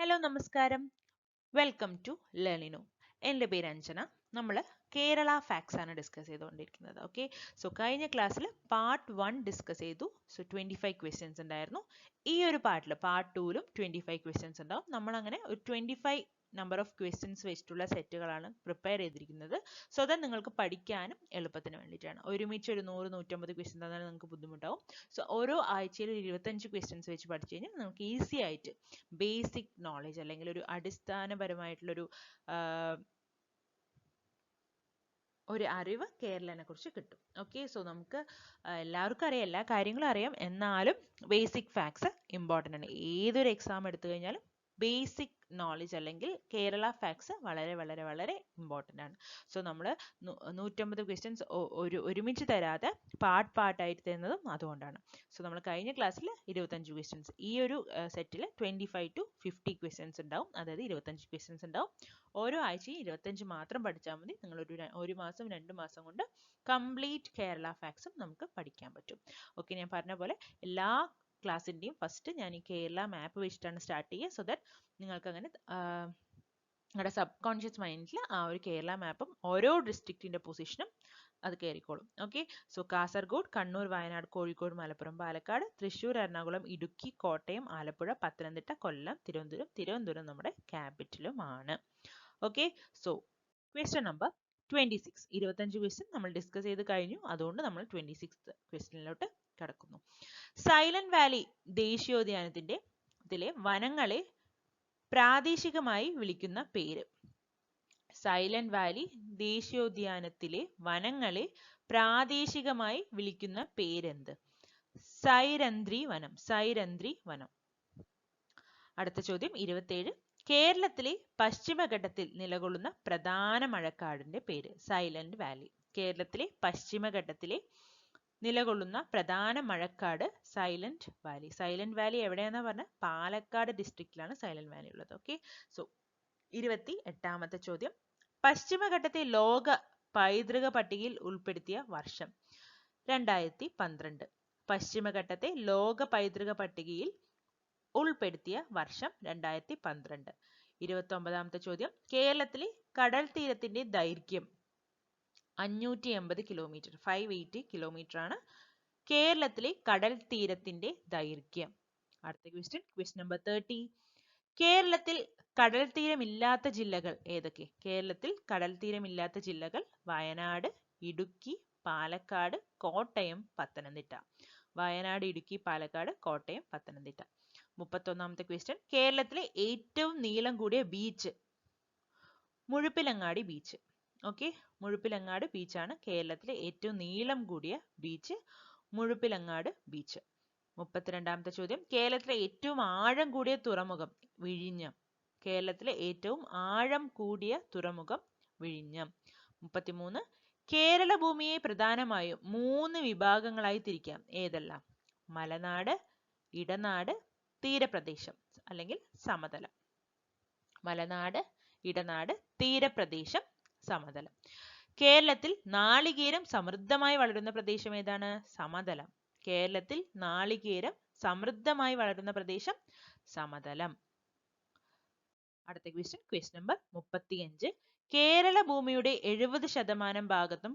Hello നമസ്കാരം, welcome to Learnino. എൻ്റെ പേര് അഞ്ജന. നമ്മൾ കേരള ഫാക്ട്സ് ആണ് ഡിസ്കസ് ചെയ്തുകൊണ്ടിരിക്കുന്നത്. ഓക്കെ, സോ കഴിഞ്ഞ ക്ലാസ്സിൽ പാർട്ട് 1 ഡിസ്കസ് ചെയ്തു. സോ 25 ക്വസ്റ്റ്യൻസ് ഉണ്ടായിരുന്നു. ഈ ഒരു പാർട്ടിൽ പാർട്ട് 2ലും 25 ക്വസ്റ്റ്യൻസ് ഉണ്ടാവും. നമ്മൾ അങ്ങനെ ഒരു 25 നമ്പർ ഓഫ് ക്വസ്റ്റ്യൻസ് വെച്ചിട്ടുള്ള സെറ്റുകളാണ് പ്രിപ്പയർ ചെയ്തിരിക്കുന്നത്. സോ ദാറ്റ് നിങ്ങൾക്ക് പഠിക്കാനും എളുപ്പത്തിന് വേണ്ടിയിട്ടാണ്. ഒരുമിച്ച് ഒരു 100-150 ക്വസ്റ്റ്യൻ തന്നാൽ നിങ്ങൾക്ക് ബുദ്ധിമുട്ടാവും. സോ ഓരോ ആഴ്ചയിൽ 25 ക്വസ്റ്റ്യൻസ് വെച്ച് പഠിച്ചു കഴിഞ്ഞാൽ നമുക്ക് ഈസി ആയിട്ട് ബേസിക് നോളജ് അല്ലെങ്കിൽ ഒരു അടിസ്ഥാനപരമായിട്ടുള്ളൊരു ഒരു അറിവ് കേരളനെ കുറിച്ച് കിട്ടും. ഓക്കെ, സോ നമുക്ക് എല്ലാവർക്കും അറിയാം, എല്ലാ കാര്യങ്ങളും അറിയാം, എന്നാലും ബേസിക് ഫാക്ട്സ് ഇമ്പോർട്ടൻ്റ് ആണ്. ഏതൊരു എക്സാം എടുത്തു കഴിഞ്ഞാലും ബേസിക് നോളജ് അല്ലെങ്കിൽ കേരള ഫാക്ട്സ് വളരെ വളരെ വളരെ ഇമ്പോർട്ടൻ്റ് ആണ്. സോ നമ്മൾ 150 ക്വസ്റ്റ്യൻസ് ഒരുമിച്ച് തരാതെ പാർട്ടായിട്ട് തരുന്നതും അതുകൊണ്ടാണ്. സോ നമ്മൾ കഴിഞ്ഞ ക്ലാസ്സിൽ 25 ക്വസ്റ്റ്യൻസ്, ഈ ഒരു സെറ്റിൽ 25 to 50 ക്വസ്റ്റ്യൻസ് ഉണ്ടാവും. അതായത് 25 ക്വസ്റ്റ്യൻസ് ഉണ്ടാവും. ഓരോ ആഴ്ചയും 25 മാത്രം പഠിച്ചാൽ മതി. നിങ്ങൾ ഒരു മാസം 2 മാസം കൊണ്ട് കംപ്ലീറ്റ് കേരള ഫാക്ട്സും നമുക്ക് പഠിക്കാൻ പറ്റും. ഓക്കെ, ഞാൻ പറഞ്ഞ പോലെ എല്ലാ ക്ലാസ്സിൻ്റെയും ഫസ്റ്റ് ഞാൻ ഈ കേരള മാപ്പ് വെച്ചിട്ടാണ് സ്റ്റാർട്ട് ചെയ്യുക. സോ ദാറ്റ് നിങ്ങൾക്ക് അങ്ങനെ നിങ്ങളുടെ സബ് കോൺഷ്യസ് മൈൻഡിൽ ആ ഒരു കേരള മാപ്പും ഓരോ ഡിസ്ട്രിക്റ്റിന്റെ പൊസിഷനും അത് കയറിക്കോളും. ഓക്കെ, സോ കാസർഗോഡ്, കണ്ണൂർ, വയനാട്, കോഴിക്കോട്, മലപ്പുറം, പാലക്കാട്, തൃശ്ശൂർ, എറണാകുളം, ഇടുക്കി, കോട്ടയം, ആലപ്പുഴ, പത്തനംതിട്ട, കൊല്ലം, തിരുവനന്തപുരം നമ്മുടെ ക്യാപിറ്റലുമാണ്. Okay, so question number 26. 25 question നമ്മൾ ഡിസ്കസ് ചെയ്ത് കഴിഞ്ഞു. അതുകൊണ്ട് നമ്മൾ 26th ക്വസ്റ്റ്യനിലോട്ട് കടക്കുന്നു. സൈലന്റ് വാലി ദേശീയോദ്യാനത്തിന്റെ ഇതിലെ വനങ്ങളെ പ്രാദേശികമായി വിളിക്കുന്ന പേര്. സൈലന്റ് വാലി ദേശീയോദ്യാനത്തിലെ വനങ്ങളെ പ്രാദേശികമായി വിളിക്കുന്ന പേരെന്ത്? സൈരന്ധ്രി വനം. സൈരന്ധ്രി വനം. അടുത്ത ചോദ്യം 27. കേരളത്തിലെ പശ്ചിമഘട്ടത്തിൽ നിലകൊള്ളുന്ന പ്രധാന മഴക്കാടിന്റെ പേര്. Silent Valley. കേരളത്തിലെ പശ്ചിമഘട്ടത്തിലെ നിലകൊള്ളുന്ന പ്രധാന മഴക്കാട് സൈലന്റ് വാലി. സൈലന്റ് വാലി എവിടെയാണെന്ന് പറഞ്ഞാൽ പാലക്കാട് ഡിസ്ട്രിക്റ്റിലാണ് സൈലന്റ് വാലി ഉള്ളത്. ഓക്കെ, സോ 28ാമത്തെ ചോദ്യം. പശ്ചിമഘട്ടത്തെ ലോക പൈതൃക പട്ടികയിൽ ഉൾപ്പെടുത്തിയ വർഷം. 2012. പശ്ചിമഘട്ടത്തെ ലോക പൈതൃക പട്ടികയിൽ ഉൾപ്പെടുത്തിയ വർഷം 2012. 29ാമത്തെ ചോദ്യം. കേരളത്തിലെ കടൽ തീരത്തിന്റെ ദൈർഘ്യം 580 കിലോമീറ്റർ. 580 കിലോമീറ്റർ ആണ് കേരളത്തിലെ കടൽ തീരത്തിന്റെ ദൈർഘ്യം. അടുത്ത ക്വസ്റ്റ്യൻ നമ്പർ 30. കേരളത്തിൽ കടൽ തീരമില്ലാത്ത ജില്ലകൾ ഏതൊക്കെ? കേരളത്തിൽ കടൽ തീരമില്ലാത്ത ജില്ലകൾ വയനാട്, ഇടുക്കി, പാലക്കാട്, കോട്ടയം, പത്തനംതിട്ട. വയനാട്, ഇടുക്കി, പാലക്കാട്, കോട്ടയം, പത്തനംതിട്ട. 31ാമത്തെ ക്വസ്റ്റ്യൻ. കേരളത്തിലെ ഏറ്റവും നീളം കൂടിയ beach. Muzhappilangadi beach. Okay, Muzhappilangad ബീച്ചാണ് കേരളത്തിലെ ഏറ്റവും നീളം കൂടിയ ബീച്ച്. മുഴുപ്പിലങ്ങാട് ബീച്ച്. 32ാമത്തെ ചോദ്യം. കേരളത്തിലെ ഏറ്റവും ആഴം കൂടിയ തുറമുഖം. വിഴിഞ്ഞം. കേരളത്തിലെ ഏറ്റവും ആഴം കൂടിയ തുറമുഖം വിഴിഞ്ഞം. 33. കേരള ഭൂമിയെ പ്രധാനമായും 3 വിഭാഗങ്ങളായി തിരിക്കാം. ഏതെല്ലാം? മലനാട്, ഇടനാട്, തീരപ്രദേശം അല്ലെങ്കിൽ സമതലം. മലനാട്, ഇടനാട്, തീരപ്രദേശം, സമതലം. കേരളത്തിൽ നാളികേരം സമൃദ്ധമായി വളരുന്ന പ്രദേശം ഏതാണ്? സമതലം. കേരളത്തിൽ നാളികേരം സമൃദ്ധമായി വളരുന്ന പ്രദേശം സമതലം. അടുത്ത ക്വസ്റ്റ്യൻ നമ്പർ 35. കേരള ഭൂമിയുടെ 70% ഭാഗത്തും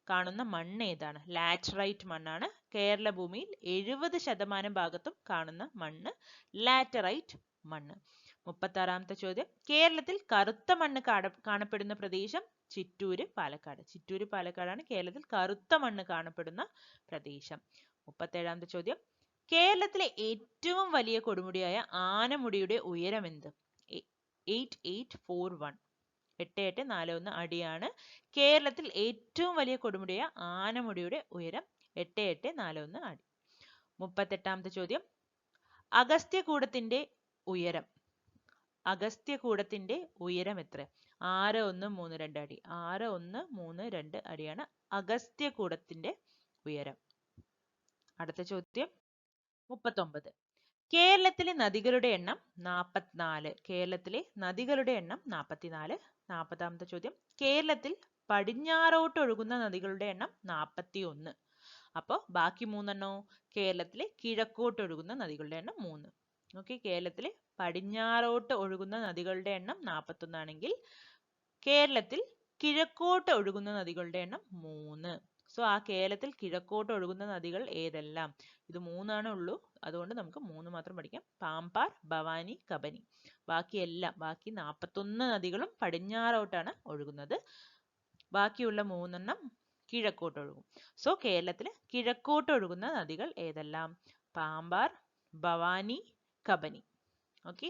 കാണുന്ന മണ്ണ് ഏതാണ്? ലാറ്ററൈറ്റ് മണ്ണാണ്. കേരള ഭൂമിയിൽ 70% ഭാഗത്തും കാണുന്ന മണ്ണ് ലാറ്ററൈറ്റ് മണ്ണ്. 36ാമത്തെ ചോദ്യം. കേരളത്തിൽ കറുത്ത മണ്ണ് കാണപ്പെടുന്ന പ്രദേശം ചിറ്റൂര്, പാലക്കാട്. ചിറ്റൂര്, പാലക്കാടാണ് കേരളത്തിൽ കറുത്ത മണ്ണ് കാണപ്പെടുന്ന പ്രദേശം. 37ാമത്തെ ചോദ്യം. കേരളത്തിലെ ഏറ്റവും വലിയ കൊടുമുടിയായ ആനമുടിയുടെ ഉയരം എന്ത്? 8841. 8841 അടിയാണ് കേരളത്തിൽ ഏറ്റവും വലിയ കൊടുമുടിയായ ആനമുടിയുടെ ഉയരം. 8841 അടി. 38ാമത്തെ ചോദ്യം. അഗസ്ത്യകൂടത്തിന്റെ ഉയരം. അഗസ്ത്യകൂടത്തിന്റെ ഉയരം എത്ര? 6132 അടി. 6132 അടിയാണ് അഗസ്ത്യകൂടത്തിന്റെ ഉയരം. അടുത്ത ചോദ്യം 39. കേരളത്തിലെ നദികളുടെ എണ്ണം 44. കേരളത്തിലെ നദികളുടെ എണ്ണം 44. 40ാമത്തെ ചോദ്യം. കേരളത്തിൽ പടിഞ്ഞാറോട്ട് ഒഴുകുന്ന നദികളുടെ എണ്ണം 41. അപ്പോൾ ബാക്കി 3 കേരളത്തിലെ കിഴക്കോട്ട് ഒഴുകുന്ന നദികളുടെ എണ്ണം 3. ഓക്കെ, കേരളത്തിൽ പടിഞ്ഞാറോട്ട് ഒഴുകുന്ന നദികളുടെ എണ്ണം 41 ആണെങ്കിൽ കേരളത്തിൽ കിഴക്കോട്ട് ഒഴുകുന്ന നദികളുടെ എണ്ണം 3. സോ ആ കേരളത്തിൽ കിഴക്കോട്ട് ഒഴുകുന്ന നദികൾ ഏതെല്ലാം? ഇത് 3 ഉള്ളൂ, അതുകൊണ്ട് നമുക്ക് 3 മാത്രം പഠിക്കാം. പാമ്പാർ, ഭവാനി, കബനി. ബാക്കി 41 നദികളും പടിഞ്ഞാറോട്ടാണ് ഒഴുകുന്നത്. ബാക്കിയുള്ള 3 കിഴക്കോട്ട് ഒഴുകും. സോ കേരളത്തിൽ കിഴക്കോട്ട് ഒഴുകുന്ന നദികൾ ഏതെല്ലാം? പാമ്പാർ, ഭവാനി, കബനി. ഓക്കെ,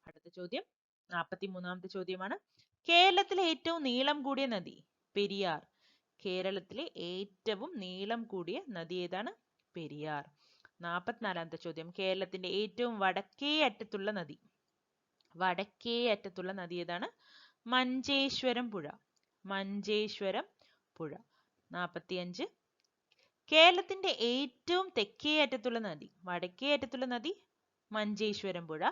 അടുത്ത ചോദ്യം 43ാമത്തെ ചോദ്യമാണ്. കേരളത്തിലെ ഏറ്റവും നീളം കൂടിയ നദി? പെരിയാർ. കേരളത്തിലെ ഏറ്റവും നീളം കൂടിയ നദി ഏതാണ്? പെരിയാർ. 44ാമത്തെ ചോദ്യം. കേരളത്തിന്റെ ഏറ്റവും വടക്കേ അറ്റത്തുള്ള നദി? വടക്കേ അറ്റത്തുള്ള നദി ഏതാണ്? മഞ്ചേശ്വരം പുഴ. മഞ്ചേശ്വരം പുഴ. 45. കേരളത്തിന്റെ ഏറ്റവും തെക്കേ അറ്റത്തുള്ള നദി? വടക്കേ അറ്റത്തുള്ള നദി മഞ്ചേശ്വരം പുഴ.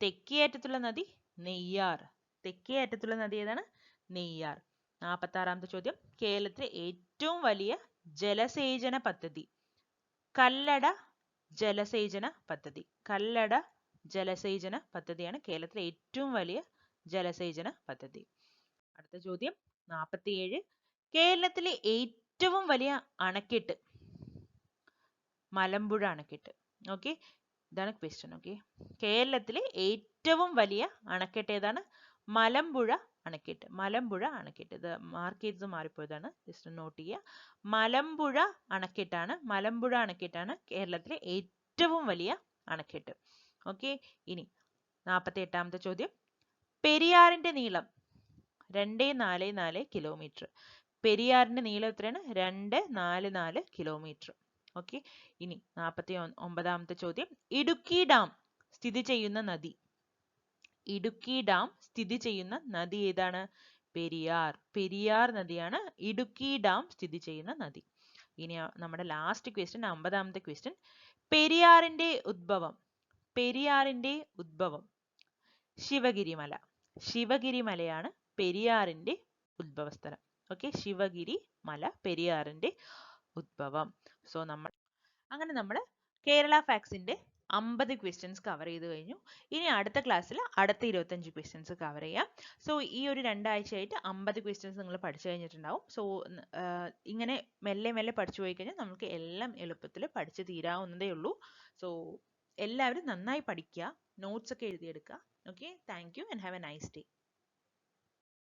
തെക്കേ അറ്റത്തുള്ള നദി നെയ്യാർ. തെക്കേ അറ്റത്തുള്ള നദി ഏതാണ്? നെയ്യാർ. 46ാമത്തെ ചോദ്യം. കേരളത്തിലെ ഏറ്റവും വലിയ ജലസേചന പദ്ധതി? കല്ലട ജലസേചന പദ്ധതി. കല്ലട ജലസേചന പദ്ധതിയാണ് കേരളത്തിലെ ഏറ്റവും വലിയ ജലസേചന പദ്ധതി. അടുത്ത ചോദ്യം 47. കേരളത്തിലെ ഏറ്റവും വലിയ അണക്കെട്ട്? മലമ്പുഴ അണക്കെട്ട്. ഓക്കെ, ഇതാണ് ക്വസ്റ്റ്യൻ. ഓക്കെ, കേരളത്തിലെ ഏറ്റവും വലിയ അണക്കെട്ട് ഏതാണ്? മലമ്പുഴ അണക്കെട്ട്. മലമ്പുഴ അണക്കെട്ട്. ഇത് മാർക്ക് ചെയ്തത് മാറിപ്പോയതാണ്, ജസ്റ്റ് നോട്ട് ചെയ്യുക. മലമ്പുഴ അണക്കെട്ടാണ്. മലമ്പുഴ അണക്കെട്ടാണ് കേരളത്തിലെ ഏറ്റവും വലിയ അണക്കെട്ട്. ഓക്കെ, ഇനി 48ാമത്തെ ചോദ്യം. പെരിയാറിന്റെ നീളം? 244 കിലോമീറ്റർ. പെരിയാറിന്റെ നീളം എത്രയാണ്? 244 കിലോമീറ്റർ. ഓക്കെ, ഇനി 49ാമത്തെ ചോദ്യം. ഇടുക്കി ഡാം സ്ഥിതി ചെയ്യുന്ന നദി? ഇടുക്കി ഡാം സ്ഥിതി ചെയ്യുന്ന നദി ഏതാണ്? പെരിയാർ. പെരിയാർ നദിയാണ് ഇടുക്കി ഡാം സ്ഥിതി ചെയ്യുന്ന നദി. ഇനി നമ്മുടെ ലാസ്റ്റ് ക്വസ്റ്റ്യൻ, 50ാമത്തെ ക്വസ്റ്റ്യൻ. പെരിയാറിന്റെ ഉദ്ഭവം? പെരിയാറിന്റെ ഉദ്ഭവം ശിവഗിരി മല. ശിവഗിരി മലയാണ് പെരിയാറിന്റെ ഉദ്ഭവസ്ഥലം. ഓക്കെ, ശിവഗിരി മല പെരിയാറിന്റെ ഉദ്ഭവം. സോ അങ്ങനെ നമ്മൾ കേരള ഫാക്സിന്റെ 50 ക്വസ്റ്റ്യൻസ് കവർ ചെയ്ത് കഴിഞ്ഞു. ഇനി അടുത്ത ക്ലാസ്സിൽ അടുത്ത 25 ക്വസ്റ്റ്യൻസ് കവർ ചെയ്യാം. സോ ഈ ഒരു 2 ആഴ്ചയായിട്ട് 50 ക്വസ്റ്റ്യൻസ് നിങ്ങൾ പഠിച്ചു കഴിഞ്ഞിട്ടുണ്ടാവും. സോ ഇങ്ങനെ മെല്ലെ മെല്ലെ പഠിച്ചു പോയി കഴിഞ്ഞാൽ നമുക്ക് എല്ലാം എളുപ്പത്തിൽ പഠിച്ചു തീരാവുന്നതേ ഉള്ളൂ. സോ എല്ലാവരും നന്നായി പഠിക്കുക, നോട്ട്സ് ഒക്കെ എഴുതിയെടുക്കുക. Okay, thank you and have a nice day.